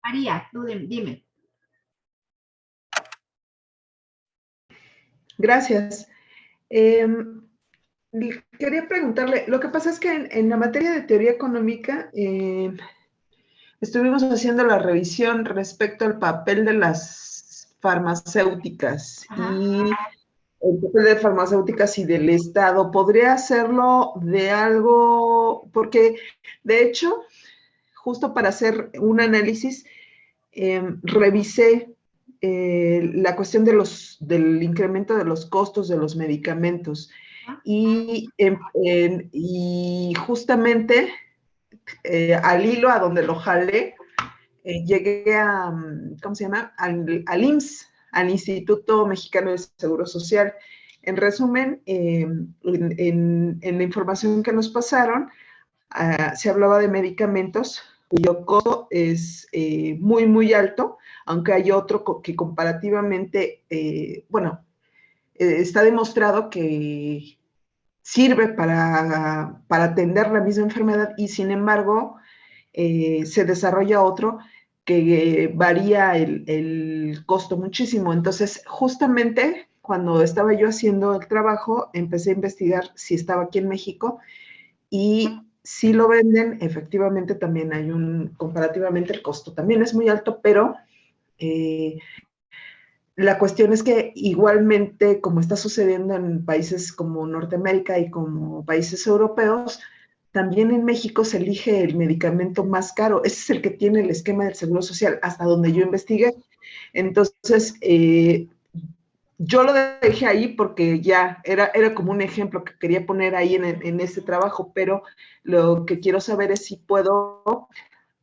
María, tú dime. Gracias. Quería preguntarle, lo que pasa es que en la materia de teoría económica estuvimos haciendo la revisión respecto al papel de las farmacéuticas y el papel de farmacéuticas y del Estado. ¿Podría hacerlo de algo? Porque, de hecho, justo para hacer un análisis, revisé la cuestión del incremento de los costos de los medicamentos y justamente al hilo a donde lo jalé, llegué a, ¿cómo se llama? Al IMSS, al Instituto Mexicano de Seguro Social. En resumen, en la información que nos pasaron, se hablaba de medicamentos cuyo costo es muy, muy alto, aunque hay otro que comparativamente, está demostrado que sirve para atender la misma enfermedad y sin embargo se desarrolla otro que varía el costo muchísimo. Entonces, justamente cuando estaba yo haciendo el trabajo, empecé a investigar si estaba aquí en México y si lo venden, efectivamente también hay comparativamente el costo también es muy alto, pero la cuestión es que igualmente, como está sucediendo en países como Norteamérica y como países europeos, también en México se elige el medicamento más caro. Ese es el que tiene el esquema del Seguro Social, hasta donde yo investigué. Entonces, yo lo dejé ahí porque ya era como un ejemplo que quería poner ahí en ese trabajo, pero lo que quiero saber es si puedo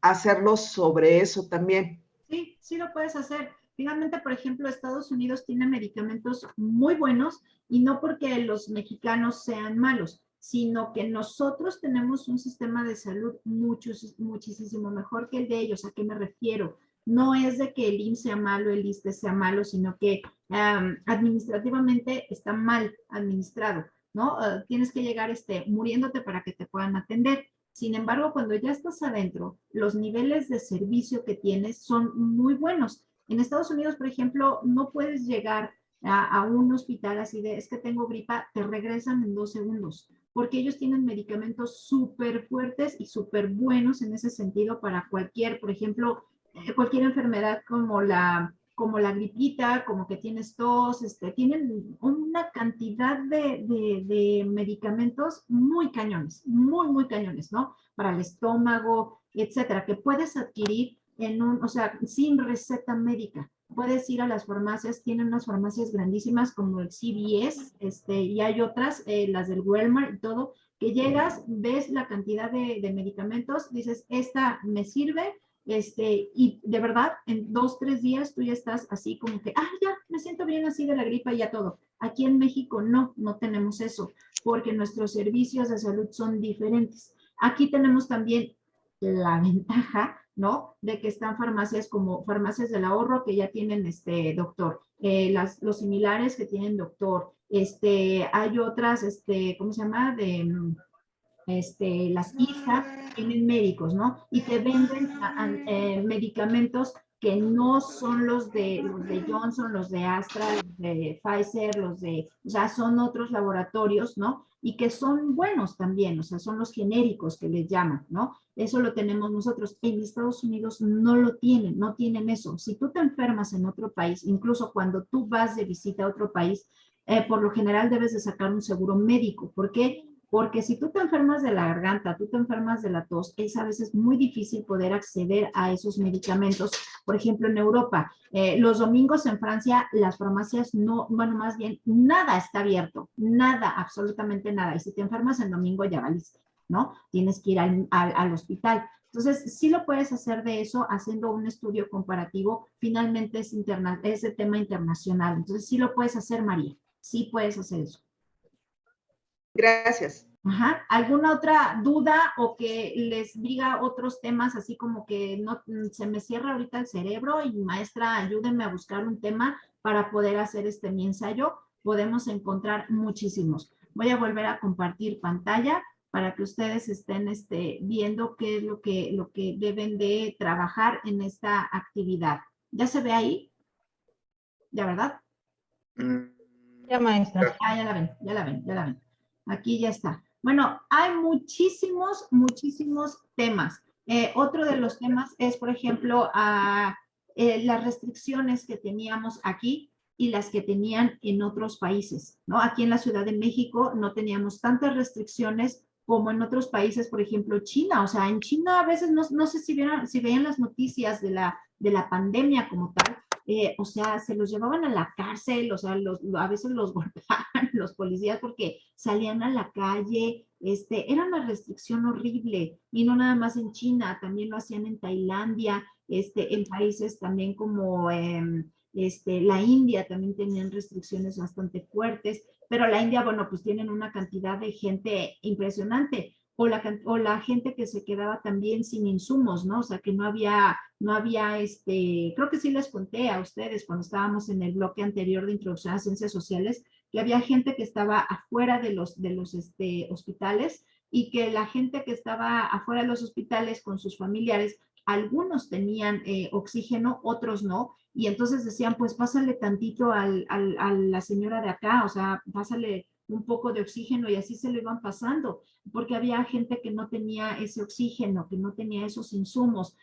hacerlo sobre eso también. Sí, sí lo puedes hacer. Finalmente, por ejemplo, Estados Unidos tiene medicamentos muy buenos y no porque los mexicanos sean malos, sino que nosotros tenemos un sistema de salud muchísimo mejor que el de ellos. ¿A qué me refiero? No es de que el IMSS sea malo, el ISSSTE sea malo, sino que administrativamente está mal administrado, ¿no? Tienes que llegar muriéndote para que te puedan atender. Sin embargo, cuando ya estás adentro, los niveles de servicio que tienes son muy buenos. En Estados Unidos, por ejemplo, no puedes llegar a un hospital así de, es que tengo gripa, te regresan en 2 segundos, porque ellos tienen medicamentos súper fuertes y súper buenos en ese sentido para cualquier, por ejemplo, cualquier enfermedad como la gripita, como que tienes tos, tienen una cantidad de medicamentos muy cañones, muy cañones, ¿no? Para el estómago, etcétera, que puedes adquirir o sea, sin receta médica. Puedes ir a las farmacias, tienen unas farmacias grandísimas como el CVS, y hay otras, las del Walmart y todo, que llegas, ves la cantidad de medicamentos, dices, esta me sirve, y de verdad, en 2, 3 días tú ya estás así como que, ya, me siento bien así de la gripa y ya todo. Aquí en México no tenemos eso, porque nuestros servicios de salud son diferentes. Aquí tenemos también la ventaja, ¿no? De que están farmacias como farmacias del ahorro que ya tienen doctor, los similares que tienen doctor, hay otras, ¿cómo se llama? Las ISA tienen médicos, ¿no? Y te venden medicamentos que no son los de Johnson, los de Astra, los de Pfizer, o sea, son otros laboratorios, ¿no? Y que son buenos también, o sea, son los genéricos que les llaman, ¿no? Eso lo tenemos nosotros. En Estados Unidos no lo tienen, no tienen eso. Si tú te enfermas en otro país, incluso cuando tú vas de visita a otro país, por lo general debes de sacar un seguro médico. ¿Por qué? Porque si tú te enfermas de la garganta, tú te enfermas de la tos, es a veces muy difícil poder acceder a esos medicamentos. Por ejemplo, en Europa, los domingos en Francia, las farmacias no, bueno, más bien, nada está abierto, nada, absolutamente nada. Y si te enfermas el domingo, ya valiste, ¿no? Tienes que ir al hospital. Entonces, sí lo puedes hacer de eso haciendo un estudio comparativo. Finalmente es de tema internacional. Entonces, sí lo puedes hacer, María. Sí puedes hacer eso. Gracias. Ajá. ¿Alguna otra duda o que les diga otros temas así como que no se me cierra ahorita el cerebro y maestra, ayúdenme a buscar un tema para poder hacer mi ensayo? Podemos encontrar muchísimos. Voy a volver a compartir pantalla para que ustedes estén viendo qué es lo que deben de trabajar en esta actividad. ¿Ya se ve ahí? ¿Ya, verdad? Ya, maestra. Ah, ya la ven, ya la ven, ya la ven. Aquí ya está. Bueno, hay muchísimos, muchísimos temas. Otro de los temas es, por ejemplo, las restricciones que teníamos aquí y las que tenían en otros países, ¿no? Aquí en la Ciudad de México no teníamos tantas restricciones como en otros países, por ejemplo, China. O sea, en China a veces no sé si veían las noticias de la pandemia como tal. O sea, se los llevaban a la cárcel, o sea, a veces los golpeaban los policías porque salían a la calle, era una restricción horrible, y no nada más en China, también lo hacían en Tailandia, en países también como la India también tenían restricciones bastante fuertes, pero la India, bueno, pues tienen una cantidad de gente impresionante, o la gente que se quedaba también sin insumos, ¿no? O sea, que no había creo que sí les conté a ustedes cuando estábamos en el bloque anterior de Introducción a Ciencias Sociales, que había gente que estaba afuera de los hospitales, y que la gente que estaba afuera de los hospitales con sus familiares, algunos tenían oxígeno, otros no, y entonces decían, pues pásale tantito a la señora de acá, o sea, pásale un poco de oxígeno, y así se lo iban pasando, porque había gente que no tenía ese oxígeno, que no tenía esos insumos,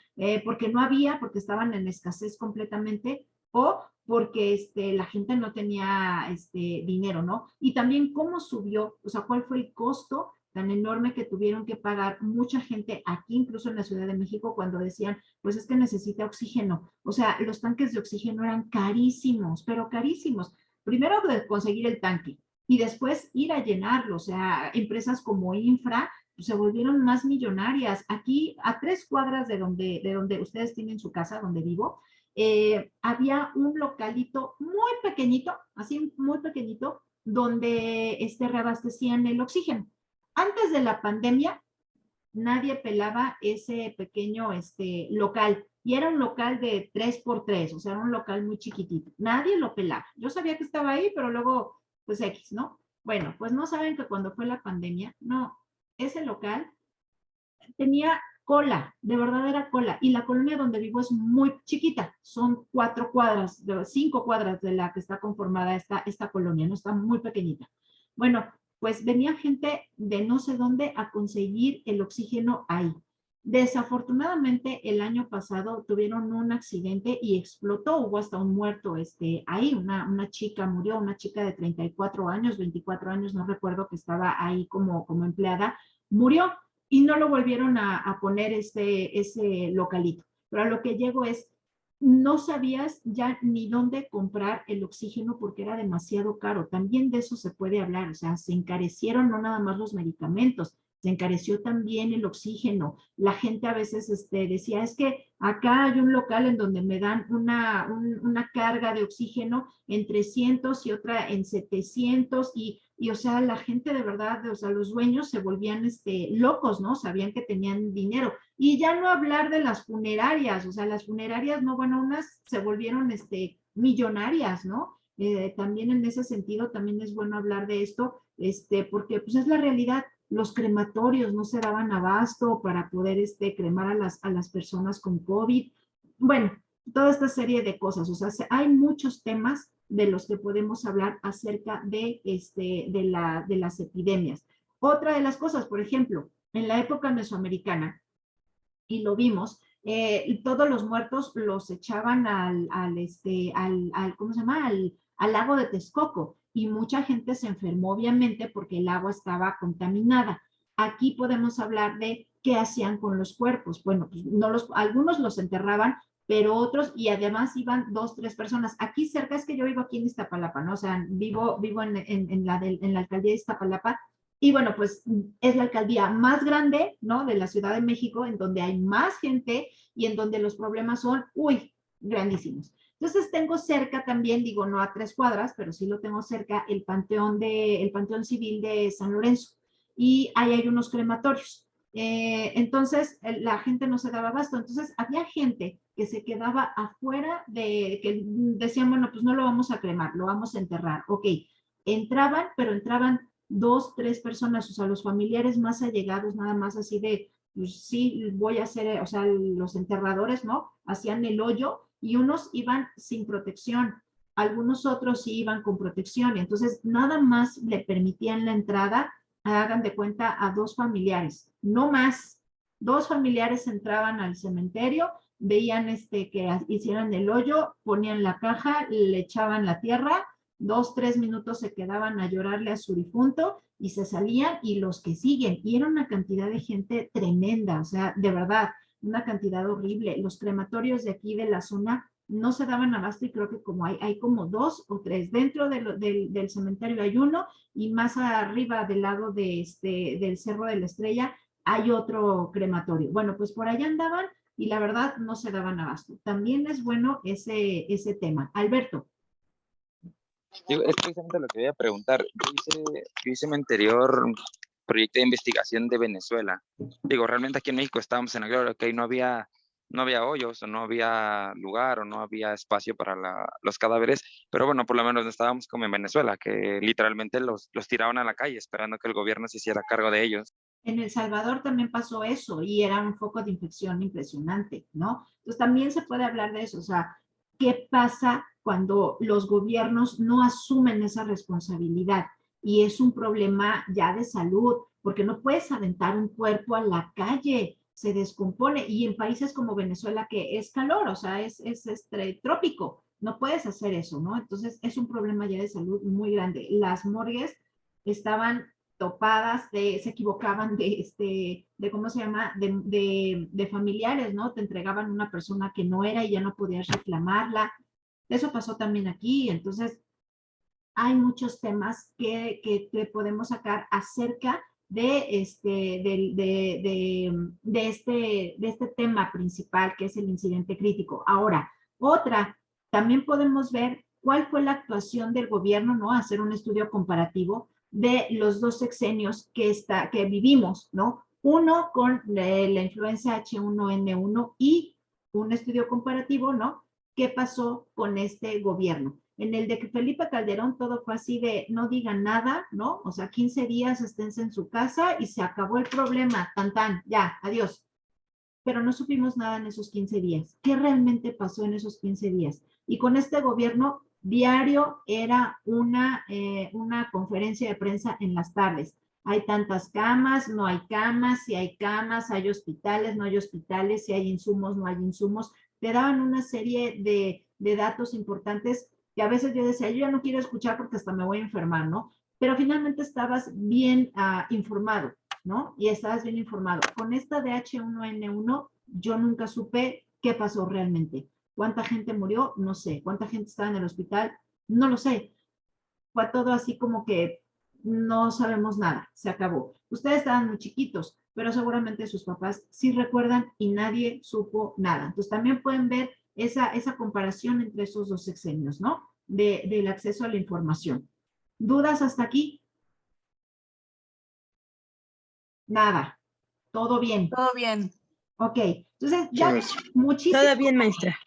porque no había, porque estaban en escasez completamente, o porque la gente no tenía dinero, ¿no? Y también cómo subió, o sea, cuál fue el costo tan enorme que tuvieron que pagar mucha gente aquí, incluso en la Ciudad de México, cuando decían, pues es que necesita oxígeno. O sea, los tanques de oxígeno eran carísimos, pero carísimos. Primero de conseguir el tanque y después ir a llenarlo. O sea, empresas como Infra se volvieron más millonarias. Aquí, a 3 cuadras de donde ustedes tienen su casa, donde vivo, había un localito muy pequeñito, así muy pequeñito, donde reabastecían el oxígeno. Antes de la pandemia, nadie pelaba ese pequeño local, y era un local de 3x3, o sea, era un local muy chiquitito. Nadie lo pelaba. Yo sabía que estaba ahí, pero luego, pues X, ¿no? Bueno, pues no saben que cuando fue la pandemia, no, ese local tenía cola, de verdad era cola, y la colonia donde vivo es muy chiquita, son 4 cuadras, 5 cuadras de la que está conformada esta colonia, no está muy pequeñita. Bueno, pues venía gente de no sé dónde a conseguir el oxígeno ahí. Desafortunadamente, el año pasado tuvieron un accidente y explotó, hubo hasta un muerto ahí, una chica murió, una chica de 34 años, 24 años, no recuerdo, que estaba ahí como empleada, murió, y no lo volvieron a poner ese localito. Pero a lo que llego es, no sabías ya ni dónde comprar el oxígeno porque era demasiado caro. También de eso se puede hablar, o sea, se encarecieron no nada más los medicamentos, se encareció también el oxígeno. La gente a veces decía, es que acá hay un local en donde me dan una carga de oxígeno en 300 y otra en 700, y o sea, la gente de verdad, o sea, los dueños se volvían locos, ¿no? Sabían que tenían dinero. Y ya no hablar de las funerarias, o sea, las funerarias, no, bueno, unas se volvieron millonarias, ¿no? También en ese sentido, también es bueno hablar de esto, porque pues es la realidad. Los crematorios no se daban abasto para poder cremar a las personas con COVID. Bueno, toda esta serie de cosas, o sea, hay muchos temas de los que podemos hablar acerca de las epidemias. Otra de las cosas, por ejemplo, en la época mesoamericana, y lo vimos, todos los muertos los echaban ¿cómo se llama? Al lago de Texcoco, y mucha gente se enfermó, obviamente, porque el agua estaba contaminada. Aquí podemos hablar de qué hacían con los cuerpos. Bueno, pues no algunos los enterraban, pero otros, y además iban 2, 3 personas. Aquí cerca, es que yo vivo aquí en Iztapalapa, ¿no? O sea, vivo en la alcaldía de Iztapalapa, y bueno, pues es la alcaldía más grande, ¿no? De la Ciudad de México, en donde hay más gente y en donde los problemas son, uy, grandísimos. Entonces tengo cerca también, digo, no a 3 cuadras, pero sí lo tengo cerca, el Panteón Civil de San Lorenzo. Y ahí hay unos crematorios. Entonces la gente no se daba abasto. Entonces había gente que se quedaba afuera que decían, bueno, pues no lo vamos a cremar, lo vamos a enterrar. Ok, entraban, pero entraban 2, 3 personas, o sea, los familiares más allegados, nada más así de, pues sí, voy a hacer, o sea, los enterradores, ¿no? Hacían el hoyo y unos iban sin protección, algunos otros sí iban con protección, y entonces nada más le permitían la entrada, hagan de cuenta, a 2 familiares, no más. 2 familiares entraban al cementerio, veían que hicieran el hoyo, ponían la caja, le echaban la tierra, 2, 3 minutos se quedaban a llorarle a su difunto y se salían, y los que siguen, y era una cantidad de gente tremenda, o sea, de verdad, una cantidad horrible. Los crematorios de aquí de la zona no se daban abasto, y creo que como hay como 2 o 3 dentro del cementerio, hay uno, y más arriba del lado del Cerro de la Estrella hay otro crematorio. Bueno, pues por allá andaban y la verdad no se daban abasto. También es bueno ese tema. Alberto. Es precisamente lo que voy a preguntar. Yo hice mi anterior proyecto de investigación de Venezuela. Digo, realmente aquí en México estábamos en la gloria, que no había hoyos, o no había lugar, o no había espacio para los cadáveres, pero bueno, por lo menos no estábamos como en Venezuela, que literalmente los tiraban a la calle esperando que el gobierno se hiciera cargo de ellos. En El Salvador también pasó eso y era un foco de infección impresionante, ¿no? Entonces también se puede hablar de eso, o sea, ¿qué pasa cuando los gobiernos no asumen esa responsabilidad? Y es un problema ya de salud, porque no puedes aventar un cuerpo a la calle, se descompone. Y en países como Venezuela, que es calor, o sea, es trópico, no puedes hacer eso, ¿no? Entonces es un problema ya de salud muy grande. Las morgues estaban topadas, se equivocaban de ¿cómo se llama? De familiares, ¿no? Te entregaban una persona que no era y ya no podías reclamarla. Eso pasó también aquí. Entonces, hay muchos temas que podemos sacar acerca de este tema principal, que es el incidente crítico. Ahora, también podemos ver cuál fue la actuación del gobierno, ¿no? Hacer un estudio comparativo de los 2 sexenios que vivimos, ¿no? Uno con la influenza H1N1 y un estudio comparativo, ¿no? ¿Qué pasó con este gobierno? En el de Felipe Calderón todo fue así de no digan nada, ¿no? O sea, 15 días esténse en su casa y se acabó el problema, tan, ya, adiós. Pero no supimos nada en esos 15 días. ¿Qué realmente pasó en esos 15 días? Y con este gobierno, diario era una conferencia de prensa en las tardes. Hay tantas camas, no hay camas, si hay camas, hay hospitales, no hay hospitales, si hay insumos, no hay insumos. Te daban una serie de datos importantes que a veces yo decía, yo ya no quiero escuchar porque hasta me voy a enfermar, ¿no? Pero finalmente estabas bien informado, ¿no? Y estabas bien informado. Con esta de H1N1, yo nunca supe qué pasó realmente. ¿Cuánta gente murió? No sé. ¿Cuánta gente estaba en el hospital? No lo sé. Fue todo así como que no sabemos nada, se acabó. Ustedes estaban muy chiquitos, pero seguramente sus papás sí recuerdan y nadie supo nada. Entonces también pueden ver esa comparación entre esos 2 sexenios, ¿no? Del acceso a la información. ¿Dudas hasta aquí? Nada. ¿Todo bien? Todo bien. Ok. Entonces ya muchísimo. Todo bien, maestra.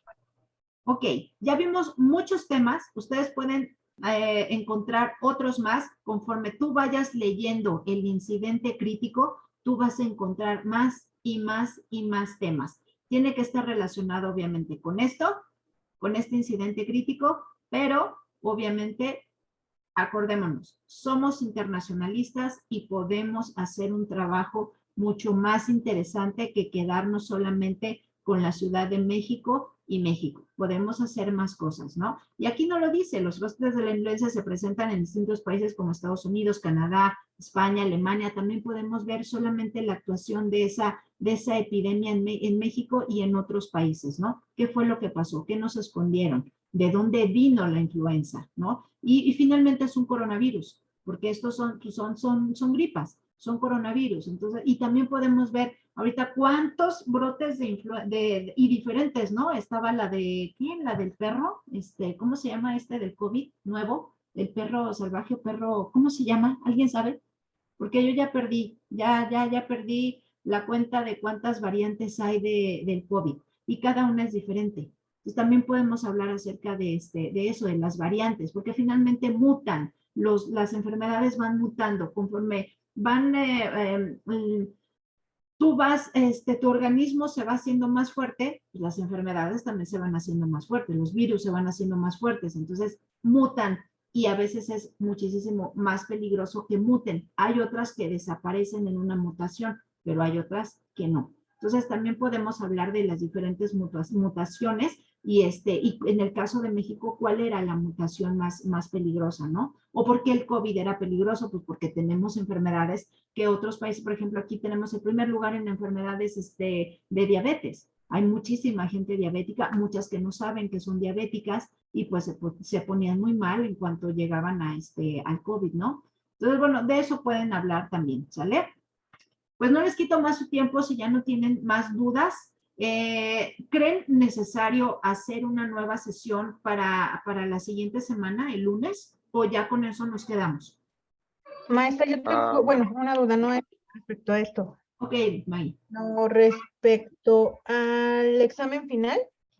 Ok, ya vimos muchos temas. Ustedes pueden encontrar otros más. Conforme tú vayas leyendo el incidente crítico, tú vas a encontrar más y más y más temas. Tiene que estar relacionado obviamente con esto, con este incidente crítico, pero obviamente acordémonos, somos internacionalistas y podemos hacer un trabajo mucho más interesante que quedarnos solamente con la Ciudad de México y México. Podemos hacer más cosas, ¿no? Y aquí no lo dice, los rostros de la influenza se presentan en distintos países como Estados Unidos, Canadá, España, Alemania. También podemos ver solamente la actuación de esa epidemia en México y en otros países, ¿no? ¿Qué fue lo que pasó? ¿Qué nos escondieron? ¿De dónde vino la influenza? ¿No? Y finalmente es un coronavirus, porque estos son gripas, son coronavirus. Entonces, y también podemos ver ahorita cuántos brotes y diferentes, ¿no? Estaba la de, ¿quién? La del perro, ¿cómo se llama del COVID nuevo? El perro salvaje, perro, ¿cómo se llama? ¿Alguien sabe? Porque yo ya perdí la cuenta de cuántas variantes hay del COVID y cada una es diferente. Entonces también podemos hablar acerca de eso, de las variantes, porque finalmente mutan. las enfermedades van mutando conforme van, tú vas, tu organismo se va haciendo más fuerte, pues las enfermedades también se van haciendo más fuertes, los virus se van haciendo más fuertes, entonces mutan y a veces es muchísimo más peligroso que muten. Hay otras que desaparecen en una mutación, pero hay otras que no. Entonces también podemos hablar de las diferentes mutaciones y en el caso de México, ¿cuál era la mutación más peligrosa, no? ¿O por qué el COVID era peligroso? Pues porque tenemos enfermedades que otros países, por ejemplo, aquí tenemos el primer lugar en enfermedades de diabetes. Hay muchísima gente diabética, muchas que no saben que son diabéticas y pues se ponían muy mal en cuanto llegaban al COVID, ¿no? Entonces, bueno, de eso pueden hablar también, ¿sale? Pues no les quito más su tiempo si ya no tienen más dudas. ¿Creen necesario hacer una nueva sesión para la siguiente semana, el lunes? ¿O ya con eso nos quedamos? Maestra, yo tengo, bueno, una duda, no es respecto a esto. Ok, May. No, respecto al examen final,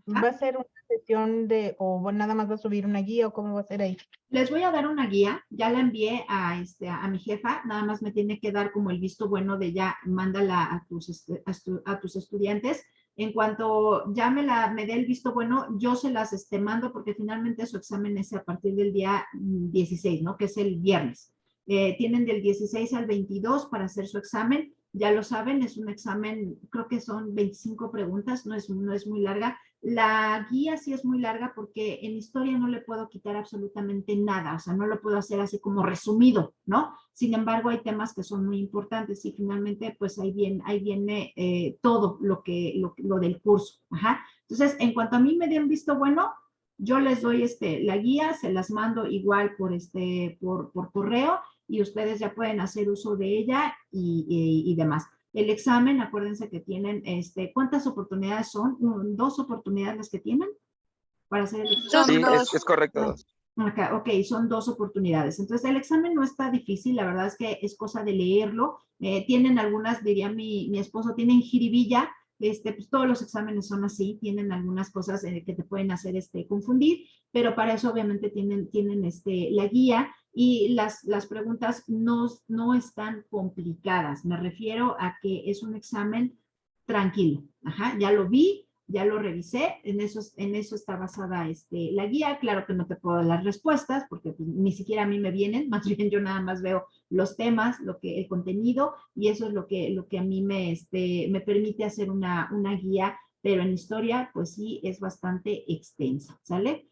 ¿va a ser una sesión o nada más va a subir una guía o cómo va a ser ahí? Les voy a dar una guía, ya la envié a mi jefa, nada más me tiene que dar como el visto bueno de ya, mándala a tus estudiantes. En cuanto ya me dé el visto bueno, yo se las mando porque finalmente su examen es a partir del día 16, ¿no? Que es el viernes. Tienen del 16 al 22 para hacer su examen. Ya lo saben, es un examen, creo que son 25 preguntas, no es muy larga. La guía sí es muy larga porque en historia no le puedo quitar absolutamente nada, o sea, no lo puedo hacer así como resumido, ¿no? Sin embargo, hay temas que son muy importantes y finalmente, pues ahí viene todo lo del curso. Ajá. Entonces, en cuanto a mí me den visto bueno, yo les doy la guía, se las mando igual por correo y ustedes ya pueden hacer uso de ella y demás. El examen, acuérdense que tienen, ¿cuántas oportunidades son? ¿2 oportunidades las que tienen para hacer el examen? Sí, es correcto, 2. Acá, ok, son 2 oportunidades. Entonces, el examen no está difícil, la verdad es que es cosa de leerlo. Tienen algunas, diría mi esposo, tienen jiribilla, pues todos los exámenes son así, tienen algunas cosas que te pueden hacer confundir, pero para eso obviamente tienen la guía y las preguntas no están complicadas. Me refiero a que es un examen tranquilo. Ajá, ya lo vi, ya lo revisé, en eso está basada la guía. Claro que no te puedo dar las respuestas porque pues, ni siquiera a mí me vienen, más bien yo nada más veo los temas, el contenido y eso es lo que a mí me permite hacer una guía, pero en historia pues sí es bastante extensa, ¿sale?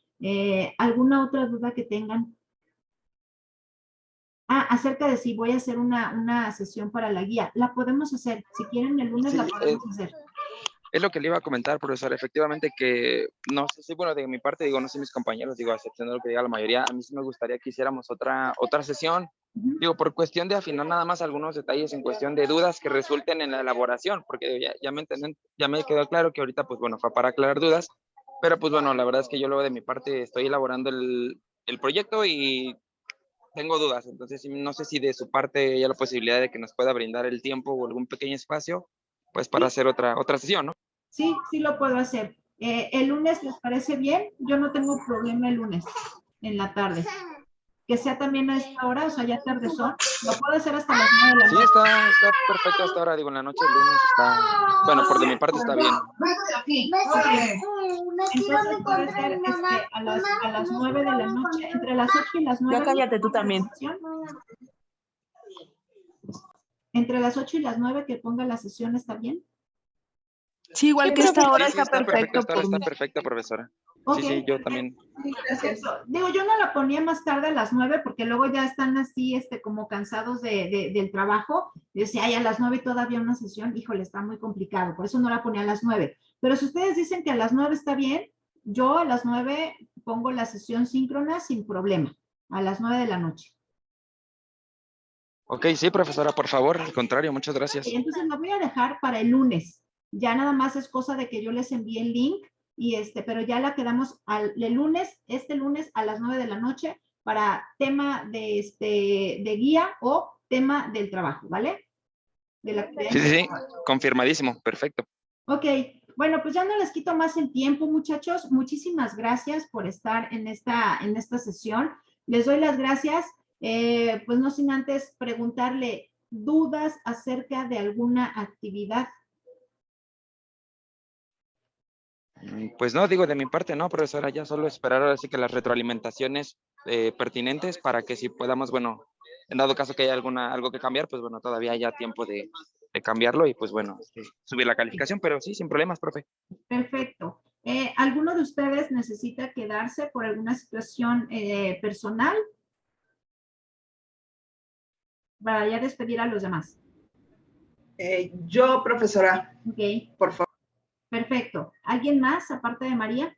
¿Alguna otra duda que tengan? Acerca de si voy a hacer una sesión para la guía. La podemos hacer. Si quieren, el lunes Sí, la podemos hacer. Es lo que le iba a comentar, profesor. Efectivamente que, no sé si, bueno, de mi parte, digo, no sé mis compañeros, digo, aceptando lo que diga la mayoría, a mí sí me gustaría que hiciéramos otra sesión. Digo, por cuestión de afinar nada más algunos detalles en cuestión de dudas que resulten en la elaboración, porque ya me quedó claro que ahorita, pues bueno, fue para aclarar dudas, pero pues bueno, la verdad es que yo luego de mi parte estoy elaborando el proyecto y tengo dudas, entonces no sé si de su parte hay la posibilidad de que nos pueda brindar el tiempo o algún pequeño espacio, pues para hacer otra sesión, ¿no? Sí, sí lo puedo hacer. ¿El lunes les parece bien? Yo no tengo problema el lunes en la tarde. Que sea también a esta hora, o sea, ya tardezón. Lo puedo hacer hasta las 9 de la Sí, noche. está perfecto hasta ahora, digo, en la noche el lunes está, bueno, por de mi parte está bien. Entonces puede ser a las 9 de la noche, entre las 8 y las 9. Ya cállate tú también. Entre las 8 y las 9 que ponga la sesión, ¿está bien? Sí, igual que esta hora Sí, está perfecto, esta hora está perfecta, profesora. Okay. Sí, yo también. Perfecto. Digo, yo no la ponía más tarde a las 9 porque luego ya están así, como cansados del trabajo. Yo decía, ay, a las 9 todavía una sesión, híjole, está muy complicado, por eso no la ponía a las 9. Pero si ustedes dicen que a las 9 está bien, yo a las 9 pongo la sesión síncrona sin problema, a las 9 de la noche. Ok, sí, profesora, por favor, al contrario, muchas gracias. Okay, entonces lo voy a dejar para el lunes. Ya nada más es cosa de que yo les envíe el link y pero ya la quedamos el lunes, este lunes a las 9 de la noche para tema de guía o tema del trabajo, ¿vale? Sí, confirmadísimo, perfecto. Ok, bueno, pues ya no les quito más el tiempo, muchachos. Muchísimas gracias por estar en esta sesión. Les doy las gracias. Pues no sin antes preguntarle dudas acerca de alguna actividad. Pues no, digo, de mi parte no, profesora, ya solo esperar ahora sí que las retroalimentaciones pertinentes para que si podamos, bueno, en dado caso que haya algo que cambiar, pues bueno, todavía haya tiempo de cambiarlo y pues bueno, subir la calificación, pero sí, sin problemas, profe. Perfecto. ¿Alguno de ustedes necesita quedarse por alguna situación personal? Para ya despedir a los demás. Yo, profesora, Ok, por favor. perfecto. ¿Alguien más aparte de María?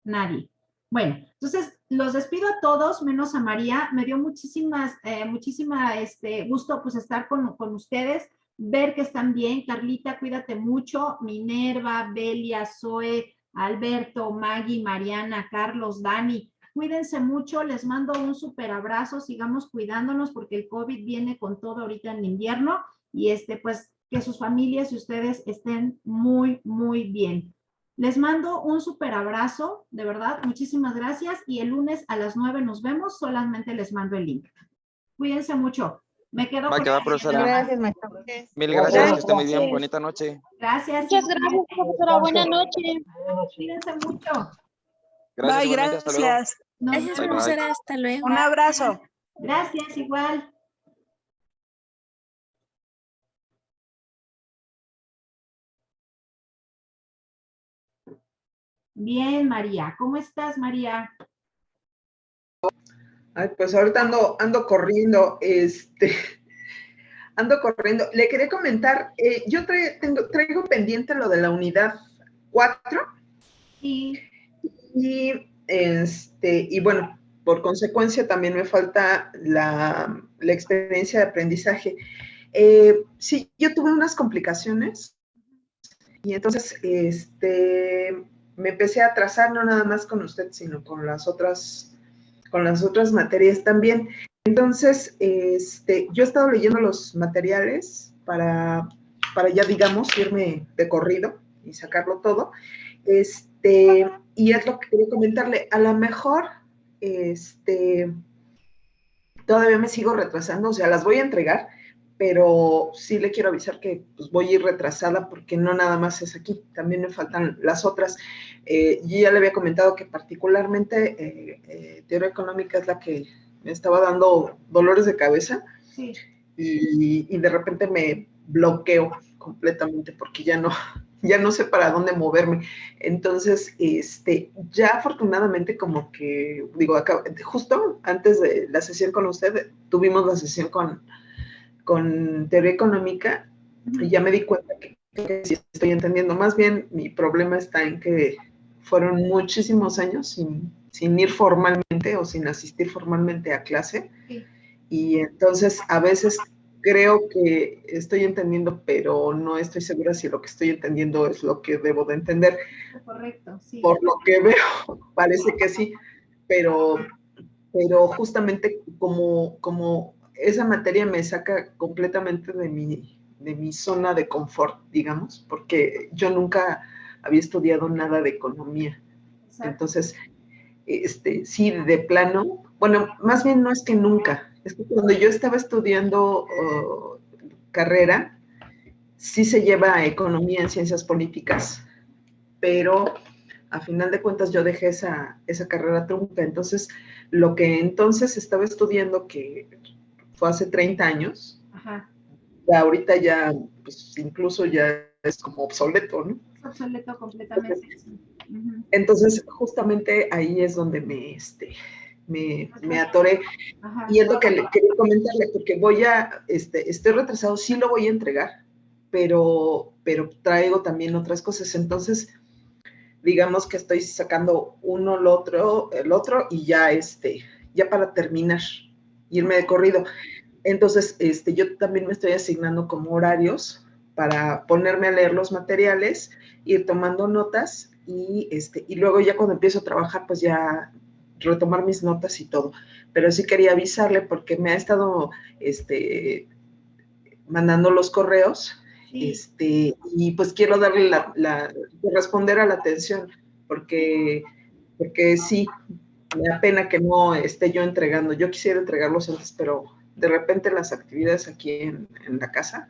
Nadie. Bueno, entonces los despido a todos, menos a María. Me dio muchísima gusto pues estar con ustedes, ver que están bien. Carlita, cuídate mucho. Minerva, Belia, Zoe, Alberto, Maggie, Mariana, Carlos, Dani. Cuídense mucho, les mando un súper abrazo, sigamos cuidándonos porque el COVID viene con todo ahorita en invierno y pues que sus familias y ustedes estén muy, muy bien. Les mando un súper abrazo, de verdad, muchísimas gracias y el lunes a las 9 nos vemos, solamente les mando el link. Cuídense mucho. Me quedo Va, con que va, el profesora. Gracias, maestra. Mil gracias, que esté muy bien, bonita noche. Gracias. Muchas gracias, profesora. Buenas noches. Cuídense mucho. Gracias, Bye, igualmente, hasta luego. gracias. Nos Gracias, Bye, vemos. bye. profesora. Hasta luego. Un abrazo. Gracias, igual. Bien, María. ¿Cómo estás, María? Ay, pues ahorita ando corriendo, ando corriendo. Le quería comentar, yo traigo pendiente lo de la unidad 4 Sí. y bueno, por consecuencia también me falta la experiencia de aprendizaje. Sí, yo tuve unas complicaciones y entonces me empecé a atrasar no nada más con usted, sino con las otras materias también. Entonces, yo he estado leyendo los materiales para ya, digamos, irme de corrido y sacarlo todo. Y es lo que quería comentarle. A lo mejor, todavía me sigo retrasando, o sea, las voy a entregar, pero sí le quiero avisar que pues, voy a ir retrasada porque no nada más es aquí, también me faltan las otras. Yo ya le había comentado que particularmente teoría económica es la que me estaba dando dolores de cabeza Sí. y de repente me bloqueo completamente porque ya no sé para dónde moverme. Entonces, ya afortunadamente como que, digo, justo antes de la sesión con usted, tuvimos la sesión con teoría económica y ya me di cuenta que sí estoy entendiendo. Más bien, mi problema está en que fueron muchísimos años sin ir formalmente o sin asistir formalmente a clase. Sí. Y entonces a veces creo que estoy entendiendo, pero no estoy segura si lo que estoy entendiendo es lo que debo de entender. Correcto, sí. Por lo que veo, parece que sí, pero justamente como esa materia me saca completamente de mi zona de confort, digamos, porque yo nunca había estudiado nada de economía. Exacto. Entonces, sí, de plano, bueno, más bien no es que nunca, es que cuando yo estaba estudiando carrera, sí se lleva economía en ciencias políticas, pero a final de cuentas yo dejé esa carrera trunca. Entonces, lo que entonces estaba estudiando, que fue hace 30 años, Ajá. ahorita ya, pues incluso ya es como obsoleto, ¿no? Es obsoleto completamente. Sí. Entonces, justamente ahí es donde me atoré. Ajá. Y es lo que le quería comentarle, porque estoy retrasado, sí lo voy a entregar, pero traigo también otras cosas. Entonces, digamos que estoy sacando uno, el otro, y ya, ya para terminar, irme de corrido. Entonces, yo también me estoy asignando como horarios para ponerme a leer los materiales, ir tomando notas y luego ya cuando empiezo a trabajar, pues ya retomar mis notas y todo. Pero sí quería avisarle porque me ha estado mandando los correos, Sí. y pues quiero darle responder a la atención, porque sí, me da pena que no esté yo entregando. Yo quisiera entregarlos antes, pero de repente las actividades aquí en la casa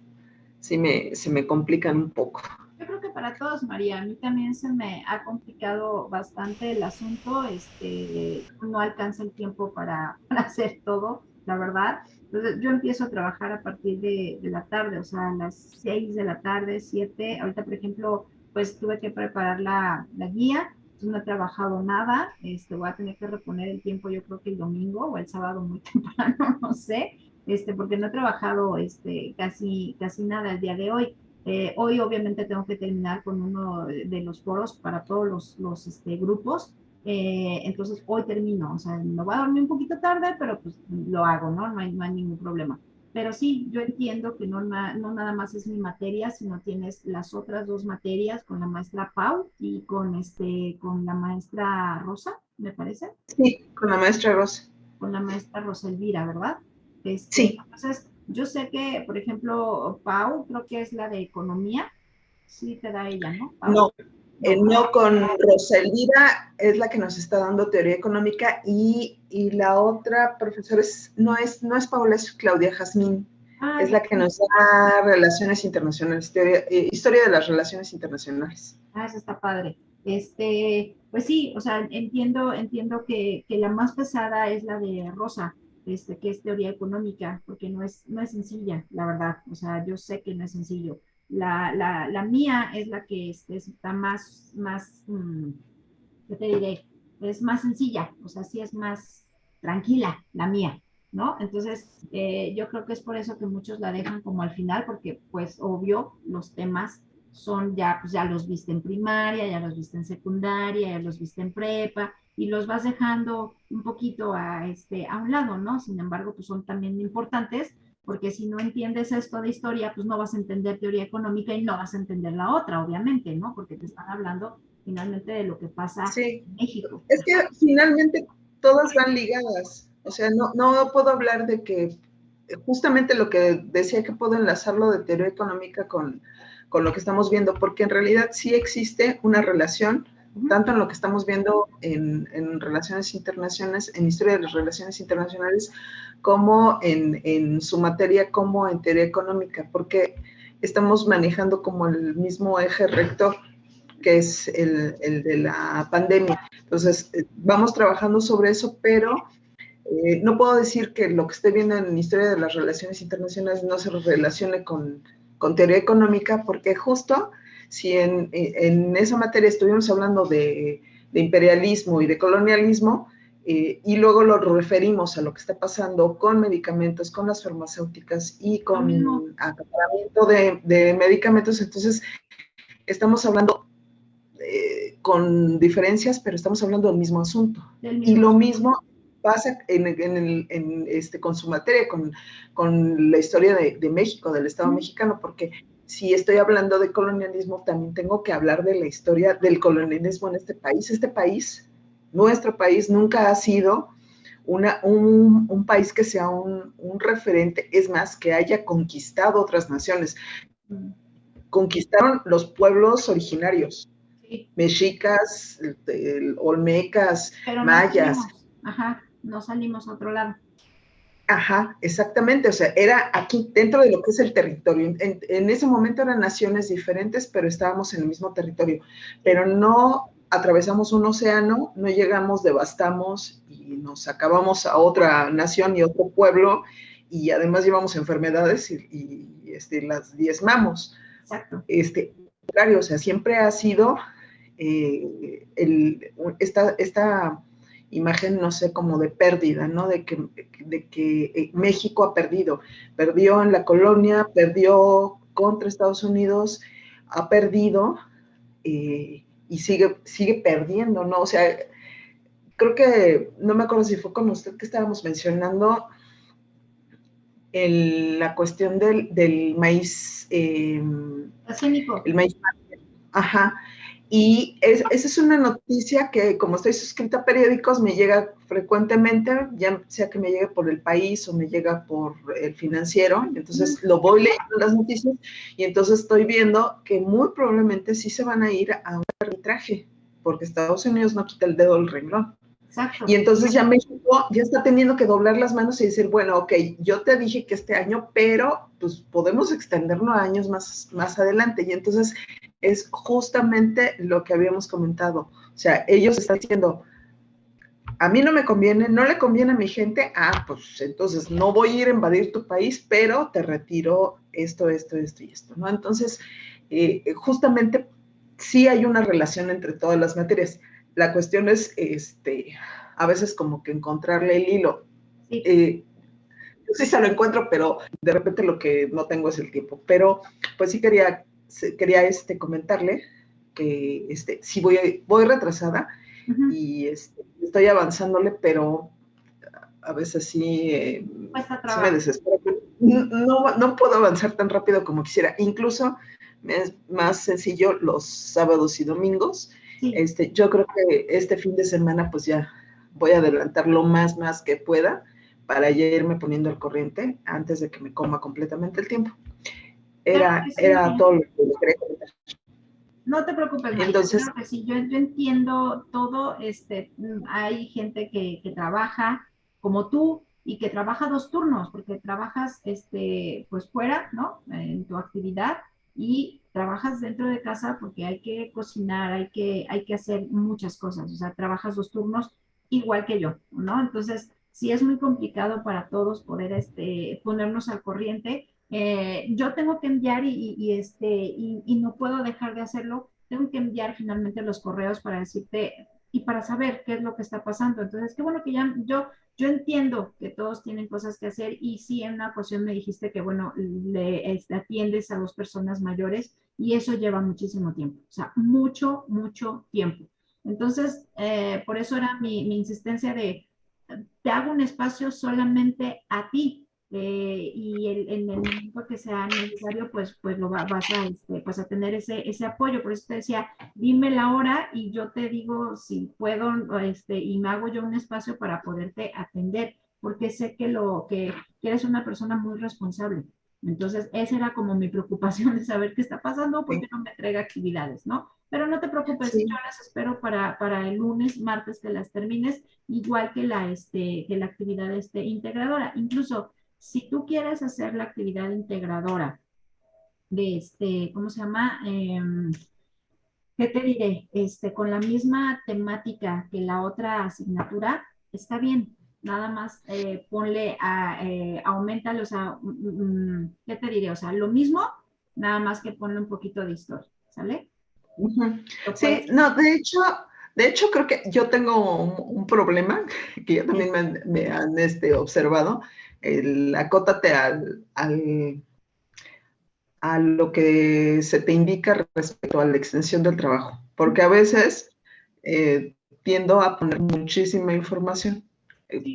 se me complican un poco. Yo creo que para todos, María, a mí también se me ha complicado bastante el asunto, no alcanza el tiempo para hacer todo, la verdad. Entonces, yo empiezo a trabajar a partir de la tarde, o sea, a las 6 de la tarde, 7. Ahorita, por ejemplo, pues tuve que preparar la guía, entonces no he trabajado nada, voy a tener que reponer el tiempo, yo creo que el domingo o el sábado muy temprano, no sé, porque no he trabajado casi nada el día de hoy. Hoy obviamente tengo que terminar con uno de los foros para todos los grupos. Entonces hoy termino, o sea, me voy a dormir un poquito tarde, pero pues lo hago, ¿no? No hay ningún problema. Pero sí, yo entiendo que no nada más es mi materia, sino tienes las otras dos materias con la maestra Pau y con la maestra Rosa, me parece. Sí, con la maestra Rosa. Con la maestra Rosa Elvira, ¿verdad? Sí. Entonces, yo sé que, por ejemplo, Pau, creo que es la de economía, sí te da ella, ¿no? Pau. No, no, con Rosa Elvira es la que nos está dando teoría económica y la otra profesora no es Paula, es Claudia Jazmín. Es la que nos da relaciones internacionales, historia de las relaciones internacionales. Eso está padre. Pues sí, o sea, entiendo que la más pesada es la de Rosa, que es teoría económica, porque no es sencilla, la verdad. O sea, yo sé que no es sencillo. La mía es la que está ¿qué te diré? Es más sencilla, o sea, sí es más tranquila la mía, ¿no? Entonces, yo creo que es por eso que muchos la dejan como al final, porque pues obvio, los temas son ya, pues ya los viste en primaria, ya los viste en secundaria, ya los viste en prepa, y los vas dejando un poquito a un lado, ¿no? Sin embargo, pues son también importantes, porque si no entiendes esto de historia, pues no vas a entender teoría económica y no vas a entender la otra, obviamente, ¿no? Porque te están hablando finalmente de lo que pasa sí. en México. Es que finalmente todas van ligadas. O sea, no puedo hablar de que justamente lo que decía que puedo enlazarlo de teoría económica con lo que estamos viendo, porque en realidad sí existe una relación, tanto en lo que estamos viendo en relaciones internacionales, en historia de las relaciones internacionales, como en su materia, como en teoría económica, porque estamos manejando como el mismo eje rector, que es el de la pandemia. Entonces, vamos trabajando sobre eso, pero no puedo decir que lo que estoy viendo en historia de las relaciones internacionales no se relacione con teoría económica, porque justo si en esa materia estuvimos hablando de imperialismo y de colonialismo, y luego lo referimos a lo que está pasando con medicamentos, con las farmacéuticas y con acaparamiento de medicamentos, entonces estamos hablando con diferencias, pero estamos hablando del mismo asunto. Y lo mismo pasa con su materia, con la historia de México, del Estado mexicano, porque si estoy hablando de colonialismo, también tengo que hablar de la historia del colonialismo en este país. Este país, nuestro país, nunca ha sido un país que sea un referente, es más, que haya conquistado otras naciones. Conquistaron los pueblos originarios, mexicas, olmecas, pero mayas. No salimos a otro lado. Ajá, exactamente, o sea, era aquí dentro de lo que es el territorio. En ese momento eran naciones diferentes, pero estábamos en el mismo territorio, pero no atravesamos un océano, no llegamos, devastamos y nos acabamos a otra nación y otro pueblo, y además llevamos enfermedades y las diezmamos. Exacto. Claro, o sea, siempre ha sido esta imagen, no sé, como de pérdida, ¿no? De que México ha perdido en la colonia, perdió contra Estados Unidos, ha perdido y sigue perdiendo, ¿no? O sea, creo que, no me acuerdo si fue con usted que estábamos mencionando la cuestión del maíz, el maíz, ajá. Y esa es una noticia que, como estoy suscrita a periódicos, me llega frecuentemente, ya sea que me llegue por El País o me llega por El Financiero, entonces lo voy leyendo las noticias y entonces estoy viendo que muy probablemente sí se van a ir a un arbitraje, porque Estados Unidos no quita el dedo del renglón. Exacto. Y entonces ya México ya está teniendo que doblar las manos y decir, bueno, ok, yo te dije que este año, pero pues podemos extenderlo a años más adelante. Y entonces es justamente lo que habíamos comentado. O sea, ellos están diciendo, a mí no me conviene, no le conviene a mi gente, pues entonces no voy a ir a invadir tu país, pero te retiro esto y esto, ¿no? Entonces, justamente sí hay una relación entre todas las materias. La cuestión es, a veces como que encontrarle el hilo. Sí. Yo sí se lo encuentro, pero de repente lo que no tengo es el tiempo. Pero pues sí quería comentarle que sí voy retrasada y estoy avanzándole, pero a veces sí, Cuesta sí me trabajo. desespero. No puedo avanzar tan rápido como quisiera. Incluso me es más sencillo los sábados y domingos. Sí. Yo creo que este fin de semana pues ya voy a adelantar lo más que pueda para ya irme poniendo al corriente antes de que me coma completamente el tiempo. Claro que sí. Era todo lo que quería comentar. No te preocupes, María. Entonces, Claro que sí, yo entiendo todo. Hay gente que trabaja como tú y que trabaja 2 turnos, porque trabajas pues fuera, ¿no? En tu actividad y trabajas dentro de casa porque hay que cocinar, hay que hacer muchas cosas. O sea, trabajas 2 turnos igual que yo, ¿no? Entonces, sí es muy complicado para todos poder ponernos al corriente. Yo tengo que enviar y no puedo dejar de hacerlo. Tengo que enviar finalmente los correos para decirte y para saber qué es lo que está pasando. Entonces, qué bueno que ya yo entiendo que todos tienen cosas que hacer y sí, en una ocasión me dijiste que, bueno, atiendes a 2 personas mayores y eso lleva muchísimo tiempo, o sea, mucho, mucho tiempo. Entonces, por eso era mi insistencia de, te hago un espacio solamente a ti, y en el momento que sea necesario, pues vas a, pues a tener ese apoyo. Por eso te decía, dime la hora y yo te digo si puedo, y me hago yo un espacio para poderte atender, porque sé que eres una persona muy responsable. Entonces, esa era como mi preocupación de saber qué está pasando, porque no me entrega actividades, ¿no? Pero no te preocupes, sí. yo las espero para el lunes, martes que las termines, igual que la actividad integradora. Incluso, si tú quieres hacer la actividad integradora de ¿cómo se llama? ¿Qué te diré? Con la misma temática que la otra asignatura, está bien. Nada más ponle, aumentale, o sea, ¿qué te diré? O sea, lo mismo, nada más que ponle un poquito de historia, ¿sale? Sí, no, de hecho creo que yo tengo un problema que ya también me han observado, acótate a lo que se te indica respecto a la extensión del trabajo, porque a veces tiendo a poner muchísima información,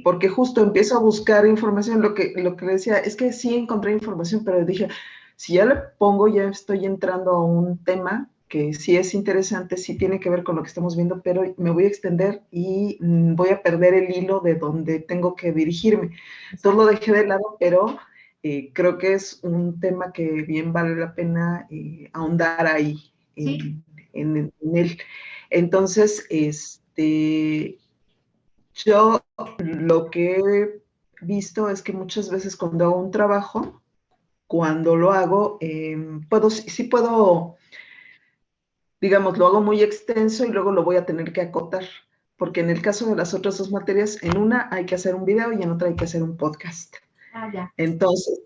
porque justo empiezo a buscar información, lo que decía, es que sí encontré información, pero dije, si ya le pongo, ya estoy entrando a un tema que sí es interesante, sí tiene que ver con lo que estamos viendo, pero me voy a extender y voy a perder el hilo de donde tengo que dirigirme. Entonces lo dejé de lado, pero creo que es un tema que bien vale la pena ahondar ahí en él. Entonces, yo lo que he visto es que muchas veces cuando hago un trabajo, cuando lo hago, sí puedo, digamos, lo hago muy extenso y luego lo voy a tener que acotar, porque en el caso de las otras 2 materias, en una hay que hacer un video y en otra hay que hacer un podcast. Ya. Entonces,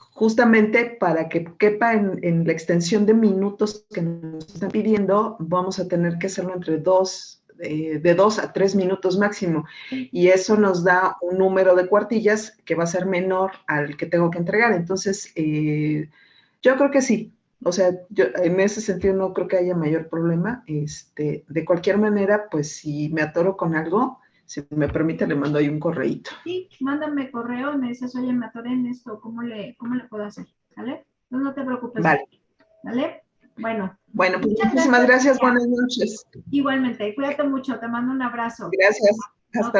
justamente para que quepa en la extensión de minutos que nos están pidiendo, vamos a tener que hacerlo entre de 2 a 3 minutos máximo. Y eso nos da un número de cuartillas que va a ser menor al que tengo que entregar. Entonces, yo creo que sí. O sea, yo en ese sentido no creo que haya mayor problema. De cualquier manera, pues si me atoro con algo, si me permite, le mando ahí un correíto. Sí, mándame correo y me dices, oye, me atoré en esto, ¿cómo le puedo hacer? ¿Vale? Entonces no te preocupes. Vale. ¿Vale? Bueno, pues muchísimas gracias. Buenas noches. Igualmente, cuídate mucho, te mando un abrazo. Gracias.